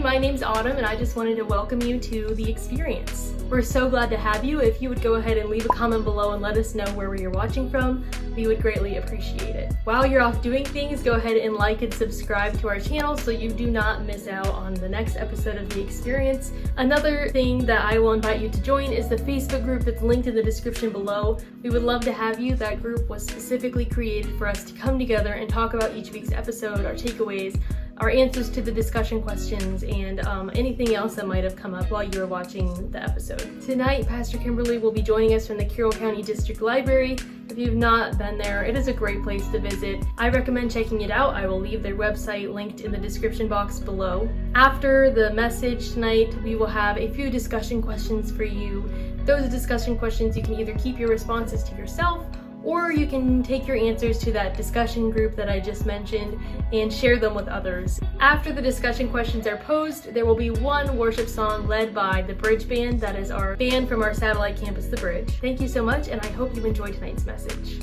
my name's Autumn, and I just wanted to welcome you to The Experience. We're so glad to have you. If you would go ahead and leave a comment below and let us know where you're watching from, we would greatly appreciate it. While you're off doing things, go ahead and like and subscribe to our channel so you do not miss out on the next episode of The Experience. Another thing that I will invite you to join is the Facebook group that's linked in the description below. We would love to have you. That group was specifically created for us to come together and talk about each week's episode, our takeaways, our answers to the discussion questions, and anything else that might have come up while you were watching the episode. Tonight, Pastor Kimberly will be joining us from the Carroll County District Library. If you've not been there, it is a great place to visit. I recommend checking it out. I will leave their website linked in the description box below. After the message tonight, we will have a few discussion questions for you. Those discussion questions, you can either keep your responses to yourself, or you can take your answers to that discussion group that I just mentioned and share them with others. After the discussion questions are posed, there will be one worship song led by the Bridge Band. That is our band from our satellite campus, The Bridge. Thank you so much, and I hope you enjoy tonight's message.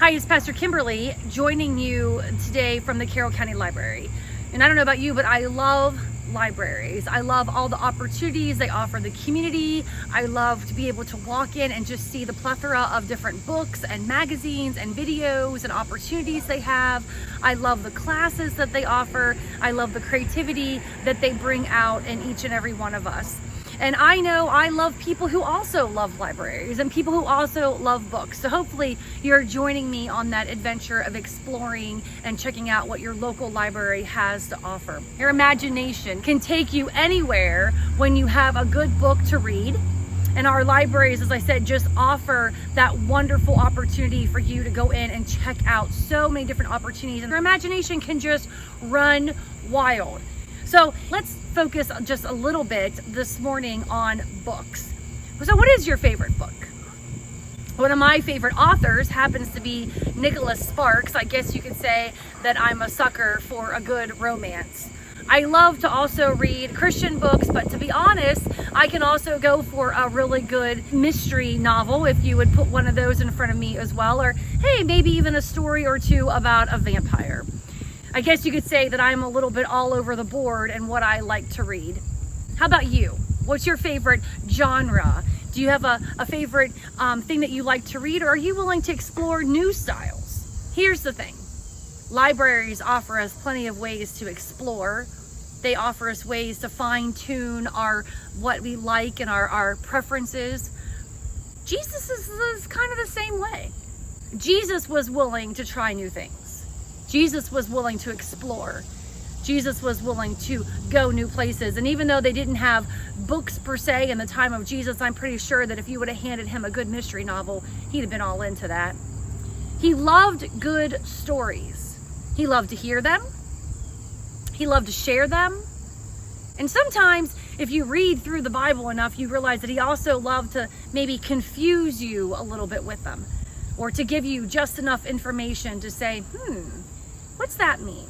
Hi, it's Pastor Kimberly joining you today from the Carroll County Library. And I don't know about you, but I love libraries. I love all the opportunities they offer the community. I love to be able to walk in and just see the plethora of different books and magazines and videos and opportunities they have. I love the classes that they offer. I love the creativity that they bring out in each and every one of us. And I know I love people who also love libraries and people who also love books. So hopefully you're joining me on that adventure of exploring and checking out what your local library has to offer. Your imagination can take you anywhere when you have a good book to read. And our libraries, as I said, just offer that wonderful opportunity for you to go in and check out so many different opportunities. And your imagination can just run wild. So let's focus just a little bit this morning on books. So what is your favorite book? One of my favorite authors happens to be Nicholas Sparks. I guess you could say that I'm a sucker for a good romance. I love to also read Christian books, but to be honest, I can also go for a really good mystery novel if you would put one of those in front of me as well. Or hey, maybe even a story or two about a vampire. I guess you could say that I'm a little bit all over the board in what I like to read. How about you? What's your favorite genre? Do you have a favorite thing that you like to read, or are you willing to explore new styles? Here's the thing. Libraries offer us plenty of ways to explore. They offer us ways to fine-tune what we like and our preferences. Jesus is kind of the same way. Jesus was willing to try new things. Jesus was willing to explore. Jesus was willing to go new places. And even though they didn't have books per se in the time of Jesus, I'm pretty sure that if you would have handed him a good mystery novel, he'd have been all into that. He loved good stories. He loved to hear them. He loved to share them. And sometimes if you read through the Bible enough, you realize that he also loved to maybe confuse you a little bit with them, or to give you just enough information to say, what's that mean?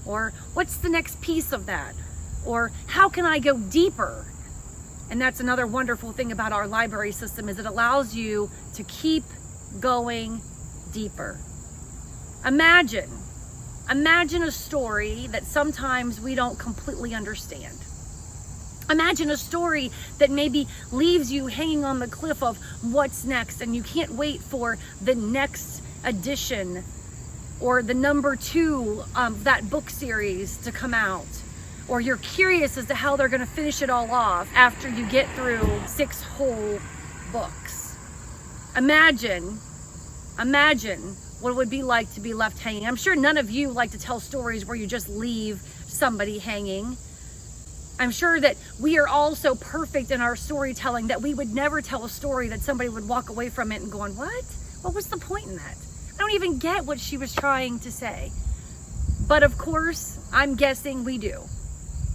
Or what's the next piece of that? Or how can I go deeper? And that's another wonderful thing about our library system, is it allows you to keep going deeper. Imagine a story that sometimes we don't completely understand. Imagine a story that maybe leaves you hanging on the cliff of what's next, and you can't wait for the next edition or the number 2 of that book series to come out. Or you're curious as to how they're gonna finish it all off after you get through 6 whole books. Imagine what it would be like to be left hanging. I'm sure none of you like to tell stories where you just leave somebody hanging. I'm sure that we are all so perfect in our storytelling that we would never tell a story that somebody would walk away from it and going, what? What was the point in that? I don't even get what she was trying to say. But of course, I'm guessing we do.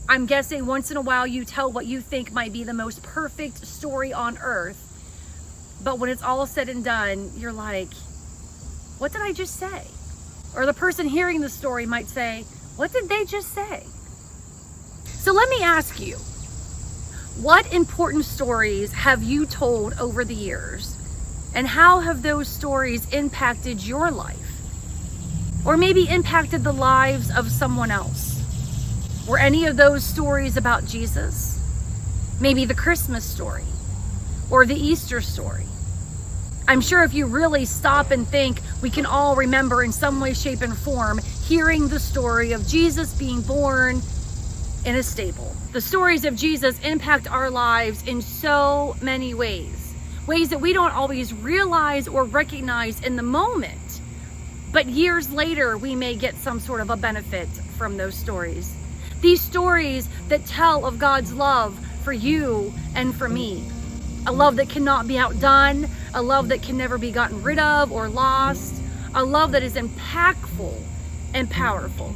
I'm guessing once in a while you tell what you think might be the most perfect story on earth. But when it's all said and done, you're like, what did I just say? Or the person hearing the story might say, what did they just say? So let me ask you, what important stories have you told over the years? And how have those stories impacted your life? Or maybe impacted the lives of someone else? Were any of those stories about Jesus? Maybe the Christmas story or the Easter story. I'm sure if you really stop and think, we can all remember in some way, shape, and form hearing the story of Jesus being born in a stable. The stories of Jesus impact our lives in so many ways that we don't always realize or recognize in the moment. But years later, we may get some sort of a benefit from those stories. These stories that tell of God's love for you and for me. A love that cannot be outdone, a love that can never be gotten rid of or lost, a love that is impactful and powerful.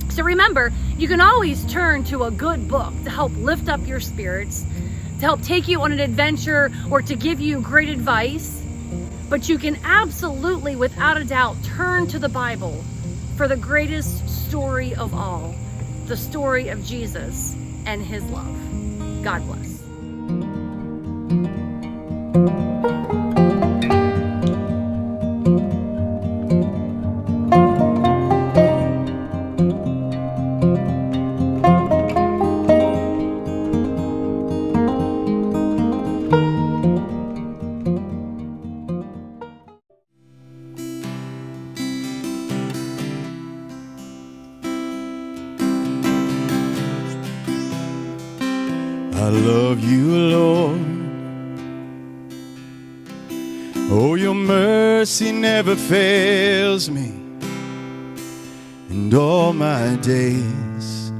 So remember, you can always turn to a good book to help lift up your spirits, to help take you on an adventure, or to give you great advice. But you can absolutely, without a doubt, turn to the Bible for the greatest story of all, the story of Jesus and his love. God bless. I love you, Lord. Oh, your mercy never fails me. And all my days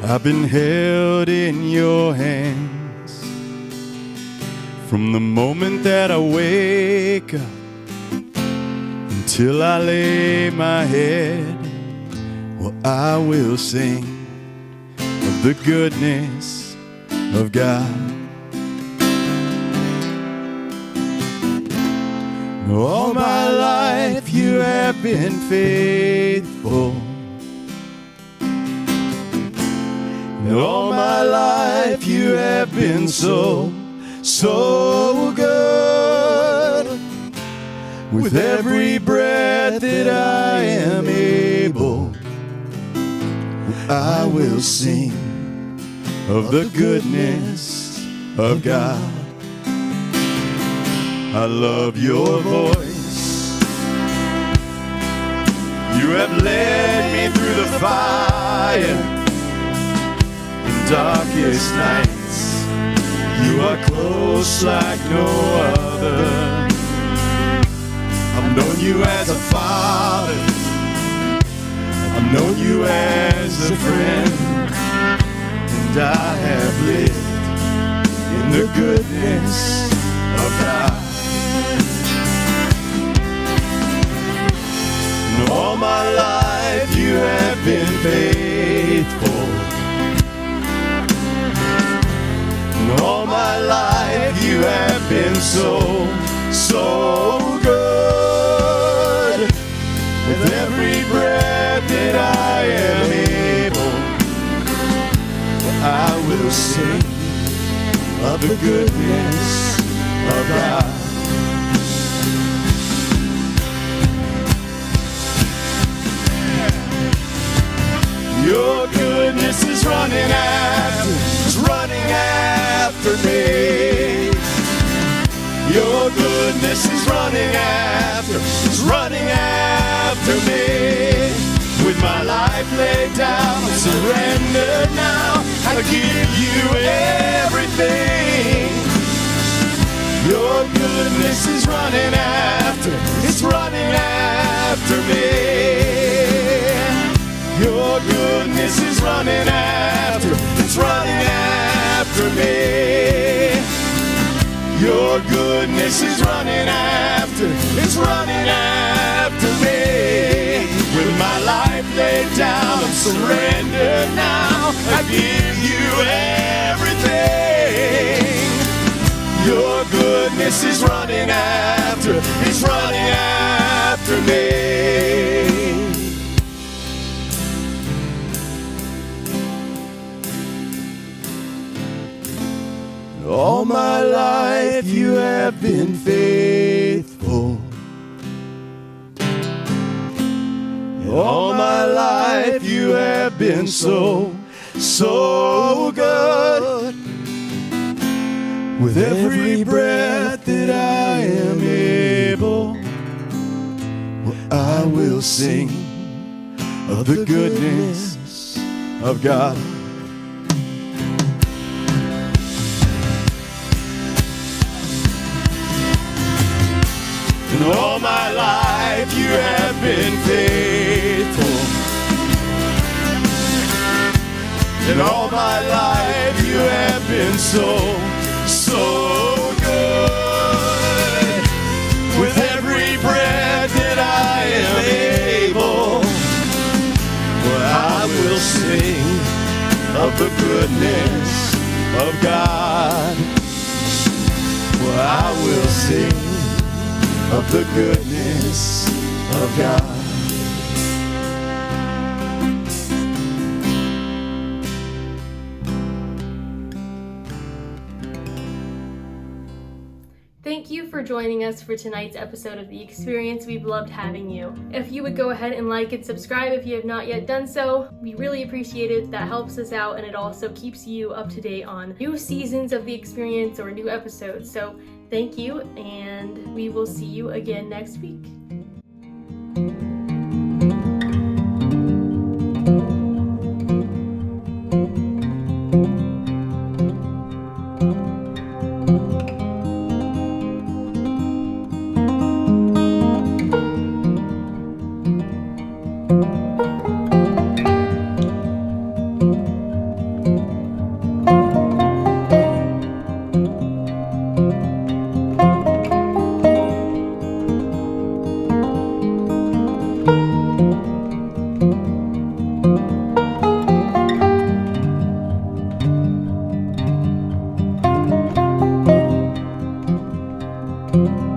I've been held in your hands. From the moment that I wake up until I lay my head, well, I will sing of the goodness of God. All my life you have been faithful. All my life you have been so, so good. With every breath that I am able, I will sing of the goodness of God. I love your voice. You have led me through the fire in darkest nights. You are close like no other. I've known you as a father. I've known you as a friend. And I have lived in the goodness of God. And all my life you have been faithful. And all my life you have been so, so good. With every breath that I am able, I will sing of the goodness of God. Your goodness is running after me. Your goodness is running after me. With my life laid down, I surrender now. I give you everything. Your goodness is running after me. Your goodness is running after me. Your goodness is running after me. With my life laid down, I'm surrendered now. I give you everything. Your goodness is running after me. All my life you have been faithful. All my life you have been so, so good. With every breath that I am able, I will sing of the goodness of God. And all my life you have been faithful. And all my life you have been so good. With every breath that I am able, well, I will sing of the goodness of God. Well, I will sing of the goodness of God. Thank you for joining us for tonight's episode of The Experience. We've loved having you. If you would go ahead and like and subscribe if you have not yet done so, we really appreciate it. That helps us out, and it also keeps you up to date on new seasons of The Experience or new episodes. So thank you, and we will see you again next week. Thank you.